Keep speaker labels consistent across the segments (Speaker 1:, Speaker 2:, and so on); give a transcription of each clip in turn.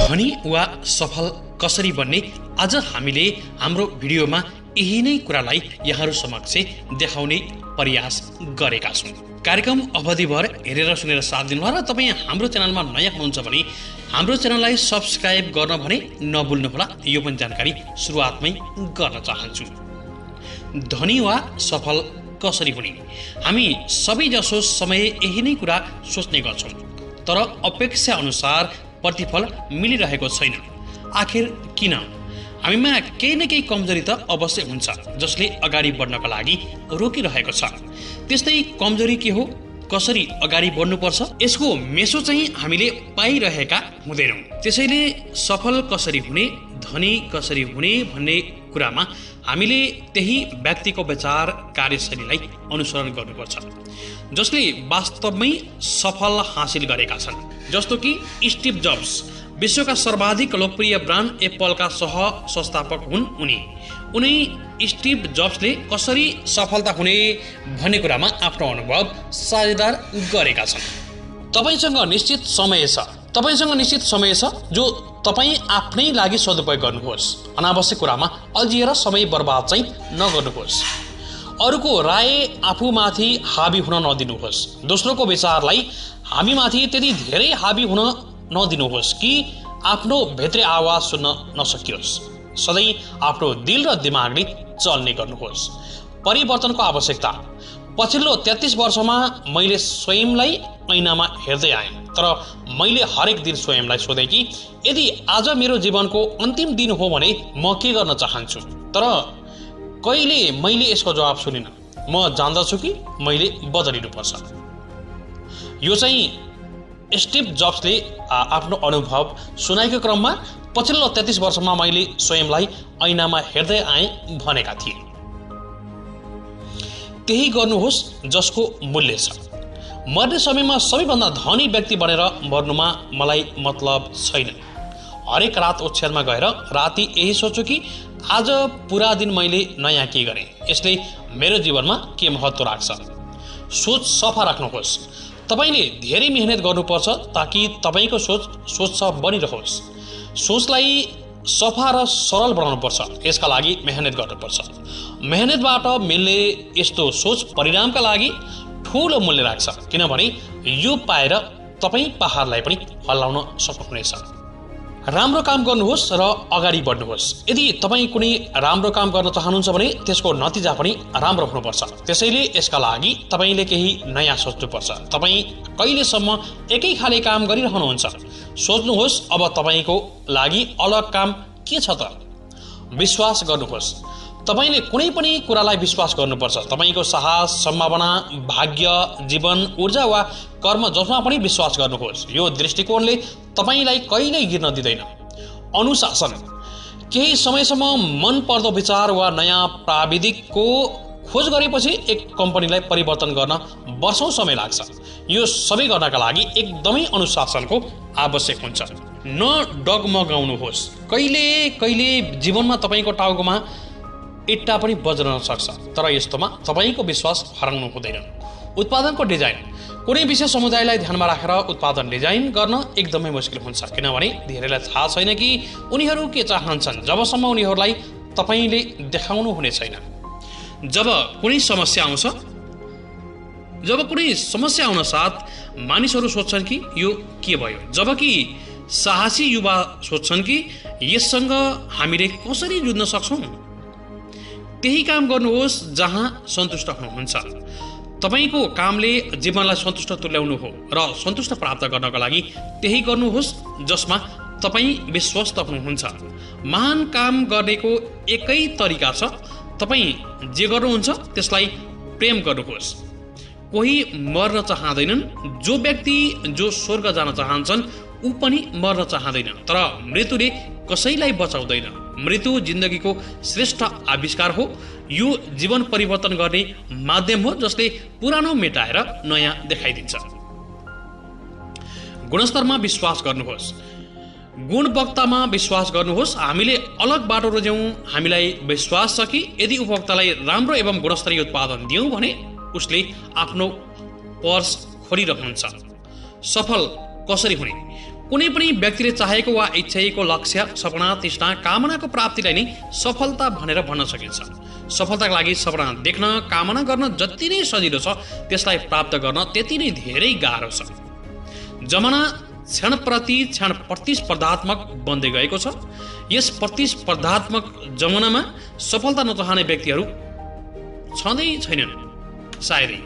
Speaker 1: धनी वा सफल कसरी बन्ने आज हामीले हाम्रो भिडियोमा यही नै कुरालाई यहाँहरू समक्ष देखाउने प्रयास गरेका छौँ। कार्यक्रम अवधिभर हेरेर सुनेर साथ दिनुहोला र तपाईँ हाम्रो च्यानलमा नयाँ हुनुहुन्छ भने हाम्रो च्यानललाई सब्स्क्राइब गर्न भने नभुल्नुहोला। यो पनि जानकारी सुरुवातमै गर्न चाहन्छु। धनी वा सफल कसरी हुने, हामी सबैजसो समय यही नै कुरा सोच्ने गर्छौँ, तर अपेक्षा अनुसार प्रतिफल मिलिरहेको छैन। आखिर किन? हामीमा केही न केही कमजोरी त अवश्य हुन्छ जसले अगाडि बढ्नका लागि रोकिरहेको छ। त्यस्तै कमजोरी के हो, कसरी अगाडि बढ्नुपर्छ, यसको मेसो चाहिँ हामीले पाइरहेका हुँदैनौँ। त्यसैले सफल कसरी हुने, धनी कसरी हुने भन्ने कुरामा हामीले त्यही व्यक्तिको विचार कार्यशैलीलाई अनुसरण गर्नुपर्छ जसले वास्तवमै सफल हासिल गरेका छन्। जस्तो कि स्टिभ जब्स विश्वका सर्वाधिक लोकप्रिय ब्रान्ड एप्पलका सह संस्थापक हुन्। उनी स्टिभ जब्सले कसरी सफलता हुने भन्ने कुरामा आफ्नो अनुभव साझेदार गरेका छन्। तपाईसँग निश्चित समय छ जो तपाईँ आफ्नै लागि सदुपयोग गर्नुहोस्। अनावश्यक कुरामा अल्झिएर समय बर्बाद चाहिँ नगर्नुहोस्। अरूको राय आफूमाथि हाबी हुन नदिनुहोस्। दोस्रोको विचारलाई हामीमाथि त्यति धेरै हाबी हुन नदिनुहोस् कि आफ्नो भित्री आवाज सुन्न नसकियोस्। सधैँ आफ्नो दिल र दिमागले चल्ने गर्नुहोस्। परिवर्तनको आवश्यकता। पछिल्लो 33 वर्षमा मैले स्वयंलाई ऐनामा हेर्दै आएँ, तर मैले हरेक दिन स्वयंलाई सोधेँ कि यदि आज मेरो जीवनको अन्तिम दिन हो भने म के गर्न चाहन्छु। तर कहिले मैले यसको जवाब सुनिनँ। म जान्दछु कि मैले बदलिनुपर्छ। यो चाहिँ स्टिभ जब्सले आफ्नो अनुभव सुनाएको क्रममा पछिल्लो 33 वर्षमा मैले स्वयंलाई ऐनामा हेर्दै आएँ भनेका थिए। त्यही गर्नुहोस् जसको मूल्य छ। मर्ने समयमा सबैभन्दा धनी व्यक्ति बनेर मर्नुमा मलाई मतलब छैन। हरेक रात ओछ्यानमा गएर राति यही सोच्छु कि आज पुरा दिन मैले नयाँ के गरेँ, यसले मेरो जीवनमा के महत्त्व राख्छ। सोच सफा राख्नुहोस्। तपाईँले धेरै मेहनत गर्नुपर्छ ताकि तपाईँको सोच बनिरहोस्। सोचलाई सफा र सरल बनाउनुपर्छ। यसका लागि मेहनत गर्नुपर्छ। मेहनतबाट मिल्ने यस्तो सोच परिणामका लागि ठुलो मूल्य राख्छ, किनभने यो पाएर तपाईँ पहाडलाई पनि हल्लाउन सक्नुहुनेछ। राम्रो काम गर्नुहोस् र अगाडि बढ्नुहोस्। यदि तपाईँ कुनै राम्रो काम गर्न चाहनुहुन्छ भने त्यसको नतिजा पनि राम्रो हुनुपर्छ। त्यसैले यसका लागि तपाईँले केही नयाँ सोच्नुपर्छ। तपाईँ कहिलेसम्म एकै खाले काम गरिरहनुहुन्छ? सोच्नुहोस्, अब तपाईँको लागि अलग काम के छ त? विश्वास गर्नुहोस्। तपाईँले कुनै पनि कुरालाई विश्वास गर्नुपर्छ। तपाईँको साहस, सम्भावना, भाग्य, जीवन, ऊर्जा वा कर्म जसमा पनि विश्वास गर्नुहोस्। यो दृष्टिकोणले तपाईँलाई कहिल्यै गिर्न दिँदैन। अनुशासन। केही समयसम्म मन पर्दो विचार वा नयाँ प्राविधिकको खोज गरेपछि एक कम्पनीलाई परिवर्तन गर्न वर्षौँ समय लाग्छ। यो सबै गर्नका लागि एकदमै अनुशासनको आवश्यक हुन्छ। न डगमगाउनुहोस्। कहिले जीवनमा तपाईँको टाउकोमा इट्टा पनि बज्न सक्छ, तर यस्तोमा तपाईँको विश्वास हराउनु हुँदैन। उत्पादनको डिजाइन। कुनै विशेष समुदायलाई ध्यानमा राखेर उत्पादन डिजाइन गर्न एकदमै मुस्किल हुन्छ, किनभने धेरैलाई थाहा छैन कि उनीहरू के चाहन्छन् जबसम्म उनीहरूलाई तपाईँले देखाउनु हुने छैन। जब कुनै समस्या आउन साथ मानिसहरू सोध्छन् कि यो के भयो, जबकि साहसी युवा सोध्छन् कि यससँग हामीले कसरी जुझ्न सक्छौँ। त्यही काम गर्नुहोस् जहाँ सन्तुष्ट हुनुहुन्छ। तपाईँको कामले जीवनलाई सन्तुष्ट तुल्याउनु हो र सन्तुष्ट प्राप्त गर्नको लागि त्यही गर्नुहोस् जसमा तपाईँ विश्वस्त हुनुहुन्छ। महान काम गर्नेको एकै तरिका छ, तपाईँ जे गर्नुहुन्छ त्यसलाई प्रेम गर्नुहोस्। कोही मर्न चाहँदैनन्। जो व्यक्ति जो स्वर्ग जान चाहन्छन् ऊ पनि मर्न चाहँदैन, तर मृत्युले कसैलाई बचाउँदैन। मृत्यु जिन्दगीको श्रेष्ठ आविष्कार हो। यो जीवन परिवर्तन गर्ने माध्यम हो जसले पुरानो मेटाएर नयाँ देखाइदिन्छ। गुणस्तरमा विश्वास गर्नुहोस्। गुणवत्तामा विश्वास गर्नुहोस्। हामीले अलग बाटो रोज्यौँ। हामीलाई विश्वास छ कि यदि उपभोक्तालाई राम्रो एवं गुणस्तरीय उत्पादन दियौँ भने उसले आफ्नो पर्स खोलिरहन्छ। सफल कसरी हुने? कुनै पनि व्यक्तिले चाहेको वा इच्छाएको लक्ष्य, सपना, तृष्णा, कामनाको प्राप्तिलाई नै सफलता भनेर भन्न सकिन्छ। सफलताका लागि सपना देख्न, कामना गर्न जति नै सजिलो छ, त्यसलाई प्राप्त गर्न त्यति नै धेरै गाह्रो छ। जमाना क्षण प्रतिस्पर्धात्मक बन्दै गएको छ। यस प्रतिस्पर्धात्मक जमानामा सफलता नचाहने व्यक्तिहरू छँदै छैनन्। सायदै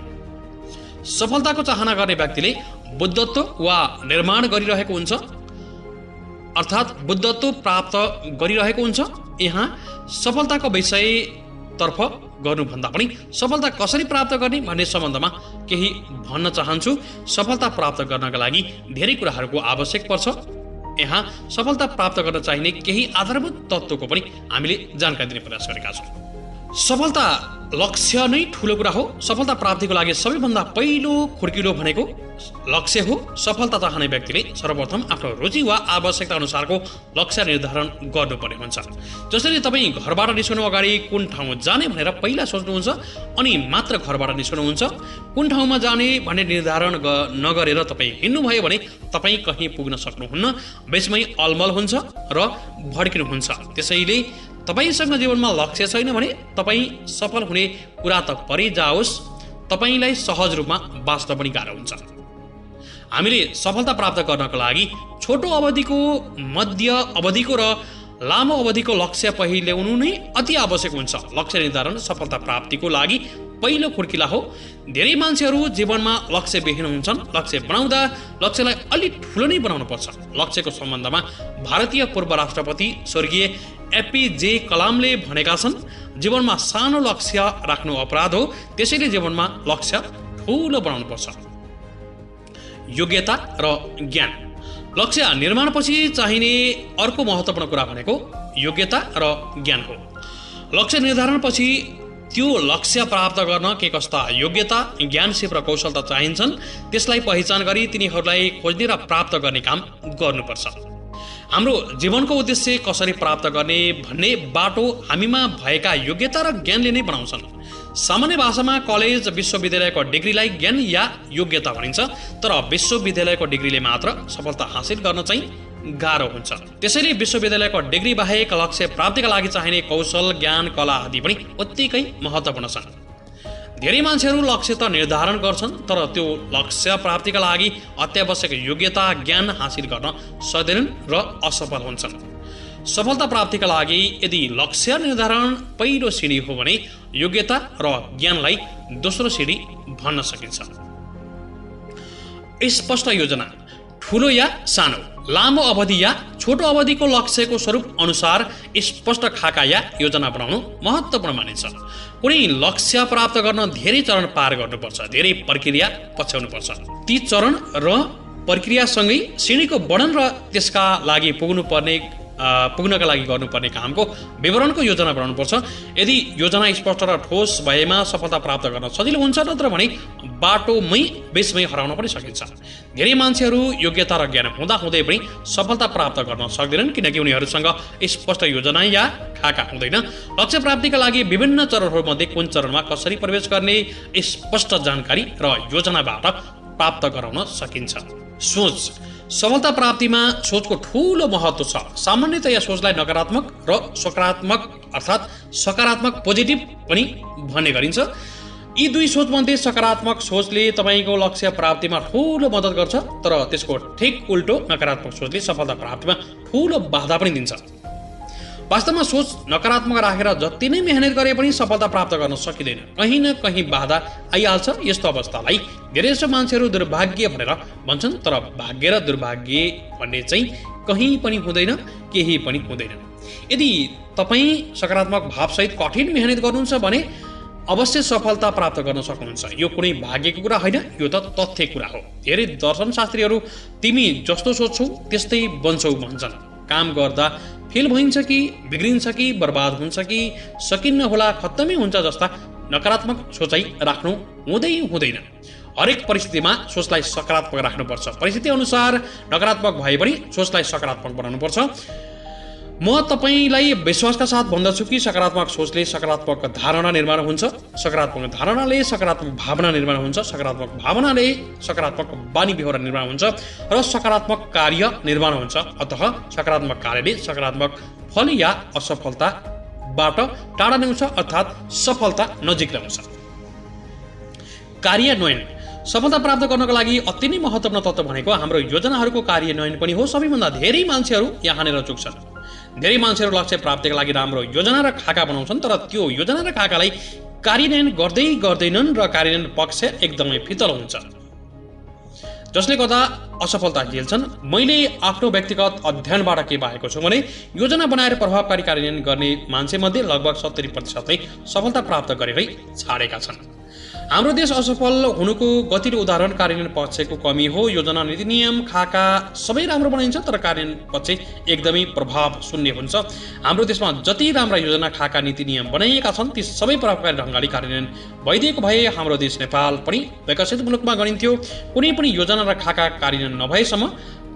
Speaker 1: सफलताको चाहना गर्ने व्यक्तिले बुद्धत्व वा निर्माण गरिरहेको हुन्छ, अर्थात् बुद्धत्व प्राप्त गरिरहेको हुन्छ। यहाँ सफलताको विषयतर्फ गर्नुभन्दा पनि सफलता कसरी प्राप्त गर्ने भन्ने सम्बन्धमा केही भन्न चाहन्छु। सफलता प्राप्त गर्नका लागि धेरै कुराहरूको आवश्यक पर्छ। यहाँ सफलता प्राप्त गर्न चाहिने केही आधारभूत तत्त्वको पनि हामीले जानकारी दिने प्रयास गरेका छौँ। सफलता लक्ष्य नै ठुलो कुरा हो। सफलता प्राप्तिको लागि सबैभन्दा पहिलो खुड्किलो भनेको लक्ष्य हो। सफलता चाहने व्यक्तिले सर्वप्रथम आफ्नो रुचि वा आवश्यकता अनुसारको लक्ष्य निर्धारण गर्नुपर्ने हुन्छ। जसरी तपाईँ घरबाट निस्कनु अगाडि कुन ठाउँ जाने भनेर पहिला सोच्नुहुन्छ अनि मात्र घरबाट निस्कनुहुन्छ। कुन ठाउँमा जाने भन्ने निर्धारण नगरेर तपाईँ हिँड्नुभयो भने तपाईँ कहीँ पुग्न सक्नुहुन्न, बेचमै अलमल हुन्छ र भड्किनुहुन्छ। त्यसैले तपाईसँग जीवनमा लक्ष्य छैन भने तपाईँ सफल हुने कुरा त परै जाओस्, तपाईँलाई सहज रूपमा बाँच्न पनि गाह्रो हुन्छ। हामीले सफलता प्राप्त गर्नको लागि छोटो अवधिको, मध्य अवधिको र लामो अवधिको लक्ष्य पहिल्याउनु नै अति आवश्यक हुन्छ। लक्ष्य निर्धारण सफलता प्राप्तिको लागि पहिलो खुड्किला हो। धेरै मान्छेहरू जीवनमा लक्ष्यविहीन हुन्छन्। लक्ष्य बनाउँदा लक्ष्यलाई अलि ठुलो नै बनाउनु पर्छ। लक्ष्यको सम्बन्धमा भारतीय पूर्व राष्ट्रपति स्वर्गीय एपीजे कलामले भनेका छन्, जीवनमा सानो लक्ष्य राख्नु अपराध हो, त्यसैले जीवनमा लक्ष्य ठुलो बनाउनु पर्छ। योग्यता र ज्ञान। लक्ष्य निर्माणपछि चाहिने अर्को महत्त्वपूर्ण कुरा भनेको योग्यता र ज्ञान हो। लक्ष्य निर्धारणपछि त्यो लक्ष्य प्राप्त गर्न के कस्ता योग्यता, ज्ञान, सिप र कौशलता चाहिन्छन् त्यसलाई पहिचान गरी तिनीहरूलाई खोज्ने र प्राप्त गर्ने काम गर्नुपर्छ। हाम्रो जीवनको उद्देश्य कसरी प्राप्त गर्ने भन्ने बाटो हामीमा भएका योग्यता र ज्ञानले नै बनाउँछन्। सामान्य भाषामा कलेज, विश्वविद्यालयको डिग्रीलाई ज्ञान या योग्यता भनिन्छ, तर विश्वविद्यालयको डिग्रीले मात्र सफलता हासिल गर्न चाहिँ गाह्रो हुन्छ। त्यसैले विश्वविद्यालयको डिग्री बाहेक लक्ष्य प्राप्तिका लागि चाहिने कौशल, ज्ञान, कला आदि पनि उत्तिकै महत्त्वपूर्ण छन्। धेरै मान्छेहरू लक्ष्य त निर्धारण गर्छन्, तर त्यो लक्ष्य प्राप्तिका लागि अत्यावश्यक योग्यता, ज्ञान हासिल गर्न सक्दैनन् र असफल हुन्छन्। सफलता प्राप्तिका लागि यदि लक्ष्य निर्धारण पहिलो सिडी हो भने योग्यता र ज्ञानलाई दोस्रो सिडी भन्न सकिन्छ। स्पष्ट योजना। ठुलो या सानो, लामो अवधि या छोटो अवधिको लक्ष्यको स्वरूप अनुसार स्पष्ट खाका या योजना बनाउनु महत्त्वपूर्ण मानिन्छ। कुनै लक्ष्य प्राप्त गर्न धेरै चरण पार गर्नुपर्छ, धेरै प्रक्रिया पछ्याउनुपर्छ। ती चरण र प्रक्रियासँगै श्रेणीको वर्णन र त्यसका लागि पुग्नका लागि गर्नुपर्ने कामको विवरणको योजना बनाउनुपर्छ। यदि योजना स्पष्ट र ठोस भएमा सफलता प्राप्त गर्न सजिलो हुन्छ, नत्र भने बाटोमै बेचमै हराउन पनि सकिन्छ। धेरै मान्छेहरू योग्यता र ज्ञान हुँदाहुँदै पनि सफलता प्राप्त गर्न सक्दैनन्, किनकि उनीहरूसँग स्पष्ट योजना या खाका हुँदैन। लक्ष्य प्राप्तिका लागि विभिन्न चरणहरूमध्ये कुन चरणमा कसरी प्रवेश गर्ने स्पष्ट जानकारी र योजनाबाट प्राप्त गराउन सकिन्छ। सोच। सफलता प्राप्तिमा सोचको ठुलो महत्त्व छ। सामान्यतया सोचलाई नकारात्मक र सकारात्मक अर्थात् सकारात्मक पोजिटिभ पनि भन्ने गरिन्छ। यी दुई सोचमध्ये सकारात्मक सोचले तपाईँको लक्ष्य प्राप्तिमा ठुलो मद्दत गर्छ, तर त्यसको ठिक उल्टो नकारात्मक सोचले सफलता प्राप्तिमा ठुलो बाधा पनि दिन्छ। वास्तवमा सोच नकारात्मक राखेर जति नै मेहनत गरे पनि सफलता प्राप्त गर्न सकिँदैन। कहीँ न कहीँ बाधा आइहाल्छ। यस्तो अवस्थालाई धेरैजसो मान्छेहरू दुर्भाग्य भनेर भन्छन्, तर भाग्य र दुर्भाग्य भन्ने चाहिँ कहीँ पनि हुँदैन, केही पनि हुँदैन। यदि तपाईँ सकारात्मक भावसहित कठिन मेहनत गर्नुहुन्छ भने अवश्य सफलता प्राप्त गर्न सक्नुहुन्छ। यो कुनै भाग्यको कुरा होइन, यो त तथ्य कुरा हो। धेरै दर्शनशास्त्रीहरू तिमी जस्तो सोच्छौ त्यस्तै बन्छौ भन्छन्। काम गर्दा फेल भइन्छ कि बिग्रिन्छ कि बर्बाद हुन्छ कि सकिन्न होला, खत्तमै हुन्छ जस्ता नकारात्मक सोचाइ राख्नु हुँदैन। हरेक परिस्थितिमा सोचलाई सकारात्मक राख्नुपर्छ। परिस्थिति अनुसार नकारात्मक भए पनि सोचलाई सकारात्मक बनाउनुपर्छ। म तपाईलाई विश्वासका साथ भन्दछु कि सकारात्मक सोचले सकारात्मक धारणा निर्माण हुन्छ, सकारात्मक धारणाले सकारात्मक भावना निर्माण हुन्छ, सकारात्मक भावनाले सकारात्मक बानी व्यवहार निर्माण हुन्छ र सकारात्मक कार्य निर्माण हुन्छ। अतः सकारात्मक कार्यले सकारात्मक फल या असफलताबाट टाढा ल्याउँछ अर्थात् सफलता नजिक ल्याउँछ। कार्यान्वयन सफलता प्राप्त गर्नको लागि अति नै महत्त्वपूर्ण तत्त्व भनेको हाम्रो योजनाहरूको कार्यान्वयन पनि हो। सबैभन्दा धेरै मान्छेहरू यहाँनिर चुक्छन्। धेरै मान्छेहरू लक्ष्य प्राप्तिका लागि राम्रो योजना र खाका बनाउँछन्, तर त्यो योजना र खाकालाई कार्यान्वयन गर्दैनन् र कार्यान्वयन पक्ष एकदमै फितल हुन्छ, जसले गर्दा असफलता झेल्छन्। मैले आफ्नो व्यक्तिगत अध्ययनबाट के पाएको छु भने योजना बनाएर प्रभावकारी कार्यान्वयन गर्ने मान्छेमध्ये लगभग 70% सफलता प्राप्त गरेरै छाडेका छन्। हाम्रो देश असफल हुनुको गतिलो उदाहरण कार्यान्वयन पक्षको कमी हो। योजना, नीति, नियम, खाका सबै राम्रो बनाइन्छ तर कार्यान्वयन पक्ष एकदमै प्रभाव शून्य हुन्छ। हाम्रो देशमा जति राम्रा योजना, खाका, नीति, नियम बनाइएका छन् ती सबै प्रभावकारी ढङ्गले कार्यान्वयन भइदिएको भए हाम्रो देश नेपाल पनि विकसित मुलुकमा गनिन्थ्यो। कुनै पनि योजना र खाका कार्यान्वयन नभएसम्म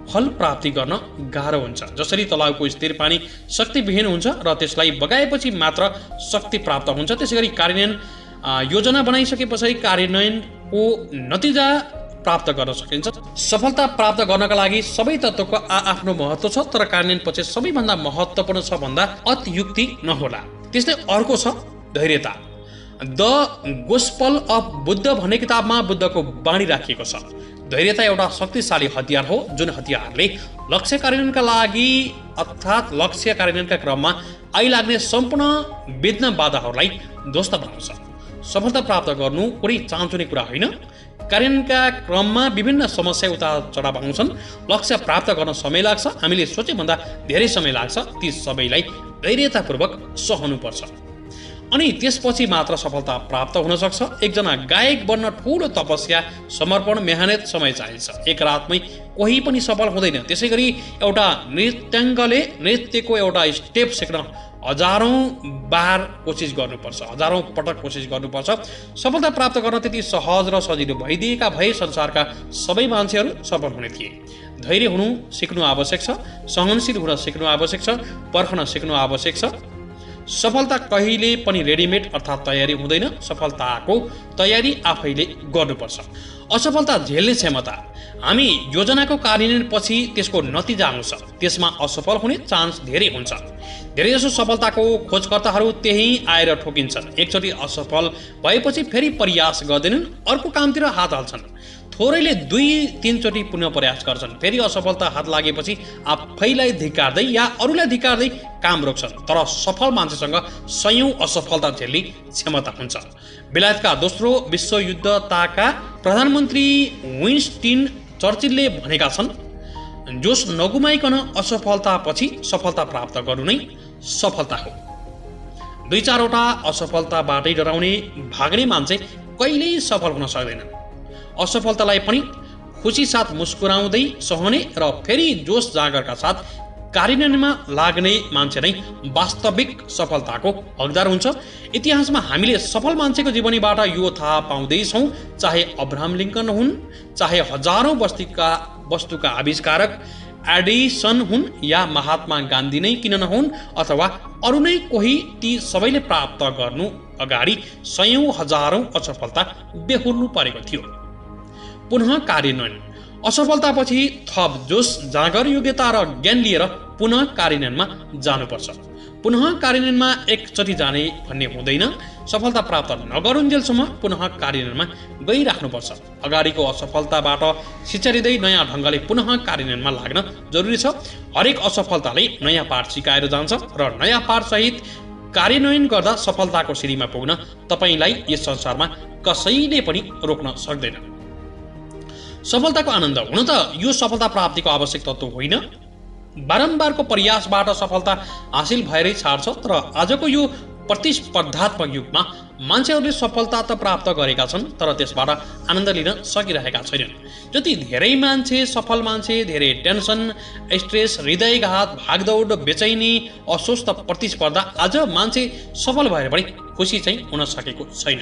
Speaker 1: फल प्राप्ति गर्न गाह्रो हुन्छ। जसरी तलाउको स्थिर पानी शक्तिविहीन हुन्छ र त्यसलाई बगाएपछि मात्र शक्ति प्राप्त हुन्छ, त्यसैगरी कार्यान्वयन योजना बनाइसकेपछि कार्यान्वयनको नतिजा प्राप्त गर्न सकिन्छ। सफलता प्राप्त गर्नका लागि सबै तत्त्वको आफ्नो महत्त्व छ, तर कार्यान्वयन पछि सबैभन्दा महत्त्वपूर्ण छ भन्दा अतियुक्ति नहोला। त्यस्तै अर्को छ धैर्यता। द गोस्पल अफ बुद्ध भन्ने किताबमा बुद्धको बाणी राखिएको छ। धैर्यता एउटा शक्तिशाली हतियार हो जुन हतियारले लक्ष्य कार्यान्वयनका लागि अर्थात् लक्ष्य कार्यान्वयनका क्रममा आइलाग्ने सम्पूर्ण विघ्न बाधाहरूलाई ध्वस्त बनाउँछ। सफलता प्राप्त गर्नु कुनै चान्चुने कुरा होइन। कार्यान्वयनका क्रममा विभिन्न समस्या उतार चढाव आउँछन्। लक्ष्य प्राप्त गर्न समय लाग्छ, हामीले सोचेभन्दा धेरै समय लाग्छ। ती सबैलाई धैर्यतापूर्वक सहनुपर्छ अनि त्यसपछि मात्र सफलता प्राप्त हुन सक्छ। एकजना गायक बन्न ठुलो तपस्या, समर्पण, मेहनत, समय चाहिन्छ। एक रातमै कोही पनि सफल हुँदैन। त्यसैगरी एउटा नृत्याङ्गले नृत्यको एउटा स्टेप सिक्न हजारौं बार कोसिस गर्नुपर्छ, हजारौं पटक कोसिस गर्नुपर्छ। सफलता प्राप्त गर्न त्यति सहज र सजिलो भइदिएका भए संसारका सबै मान्छेहरू सफल हुने थिए। धैर्य हुनु सिक्नु आवश्यक छ, सहनशील हुन सिक्नु आवश्यक छ, पर्खन सिक्नु आवश्यक छ। सफलता कहिले पनि रेडिमेड अर्थात् तयारी हुँदैन। सफलताको तयारी आफैले गर्नुपर्छ। असफलता झेल्ने क्षमता। हामी योजनाको कार्यान्वयन पछि त्यसको नतिजा आउँछ, त्यसमा असफल हुने चान्स धेरै हुन्छ। धेरैजसो सफलताको खोजकर्ताहरू त्यही आएर ठोकिन्छन्। एकचोटि असफल भएपछि फेरि प्रयास गर्दैनन्, अर्को कामतिर हात हाल्छन्। थोरैले 2-3 चोटि पुनः प्रयास गर्छन्, फेरि असफलता हात लागेपछि आफैलाई धिक्कार्दै या अरूलाई धिक्कार्दै काम रोक्छन्। तर सफल मान्छेसँग सयौं असफलता झेल्ने क्षमता हुन्छ। बेलायतका दोस्रो विश्वयुद्धताका प्रधानमन्त्री विन्स्टन चर्चिलले भनेका छन्, जोस नगुमाइकन असफलतापछि सफलता प्राप्त गर्नु नै सफलता हो। 2-4वटा असफलताबाटै डराउने भाग्ने मान्छे कहिल्यै सफल हुन सक्दैन। असफलतालाई पनि खुसी साथ मुस्कुराउँदै सहने र फेरि जोस जागरका साथ कार्यान्वयनमा लाग्ने मान्छे नै वास्तविक सफलताको हकदार हुन्छ। इतिहासमा हामीले सफल मान्छेको जीवनीबाट यो थाहा पाउँदैछौँ, चाहे अब्राहम लिङ्कन हुन्, चाहे हजारौं वस्तुका आविष्कारक एडिसन हुन् या महात्मा गान्धी नै किन नहुन् अथवा अरू नै कोही, ती सबैले प्राप्त गर्नु अगाडि सयौं हजारौं असफलता बेहोर्नु परेको थियो। पुनः कार्यान्वयन। असफलतापछि थप जोस, जाँगर, योग्यता र ज्ञान लिएर पुनः कार्यान्वयनमा जानुपर्छ। पुनः कार्यान्वयनमा एकचोटि जाने भन्ने हुँदैन। सफलता प्राप्त नगरुन्जेलसम्म पुनः कार्यान्वयनमा गइराख्नुपर्छ। अगाडिको असफलताबाट शिक्षा लिँदै नयाँ ढङ्गले पुनः कार्यान्वयनमा लाग्न जरुरी छ। हरेक असफलताले नयाँ पाठ सिकाएर जान्छ र नयाँ पाठ सहित कार्यान्वयन गर्दा सफलताको सिँढीमा पुग्न तपाईलाई यस संसारमा कसैले पनि रोक्न सक्दैन। सफलताको आनन्द। हुन त यो सफलता प्राप्तिको आवश्यक तत्त्व होइन। बारम्बारको प्रयासबाट सफलता हासिल भएरै छाड्छ। तर आजको यो प्रतिस्पर्धात्मक युगमा मान्छेहरूले सफलता त प्राप्त गरेका छन्, तर त्यसबाट आनन्द लिन सकिरहेका छैनन्। जति धेरै मान्छे सफल मान्छे, धेरै टेन्सन, स्ट्रेस, हृदयघात, भागदौड, बेचैनी, अस्वस्थ प्रतिस्पर्धा। आज मान्छे सफल भएर पनि खुसी चाहिँ हुन सकेको छैन।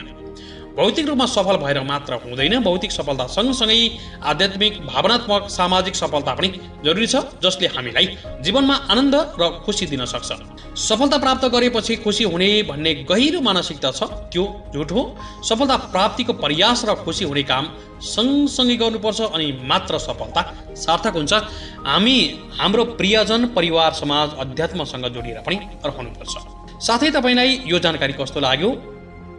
Speaker 1: भौतिक रूपमा सफल भएर मात्र हुँदैन, भौतिक सफलता सँगसँगै आध्यात्मिक, भावनात्मक, सामाजिक सफलता पनि जरुरी छ, जसले हामीलाई जीवनमा आनन्द र खुसी दिन सक्छ। सफलता प्राप्त गरेपछि खुसी हुने भन्ने गहिरो मानसिकता छ, त्यो झुट हो। सफलता प्राप्तिको प्रयास र खुसी हुने काम सँगसँगै गर्नुपर्छ, अनि मात्र सफलता सार्थक हुन्छ। हामी हाम्रो प्रियजन, परिवार, समाज, अध्यात्मसँग जोडिएर पनि रहनुपर्छ। साथै तपाईँलाई यो जानकारी कस्तो लाग्यो?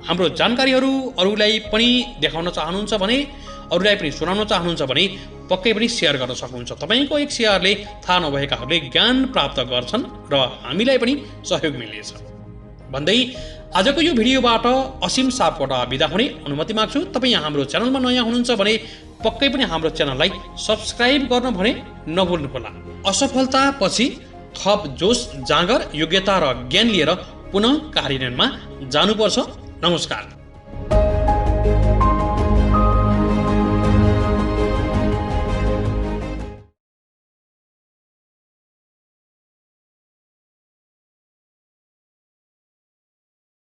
Speaker 1: हाम्रो जानकारीहरू अरूलाई पनि देखाउन चाहनुहुन्छ भने, अरूलाई पनि सुनाउन चाहनुहुन्छ भने पक्कै पनि सेयर गर्न सक्नुहुन्छ। तपाईँको एक सेयरले थाहा नभएकाहरूले ज्ञान प्राप्त गर्छन् र हामीलाई पनि सहयोग मिल्नेछ भन्दै आजको यो भिडियोबाट असीम सापकोटा बिदा हुने अनुमति माग्छु। तपाईँ हाम्रो च्यानलमा नयाँ हुनुहुन्छ भने पक्कै पनि हाम्रो च्यानललाई सब्सक्राइब गर्न भने नभुल्नुहोला। असफलतापछि थप जोश, जाँगर, योग्यता र ज्ञान लिएर पुनः कार्यान्वयनमा जानुपर्छ। नमस्कार।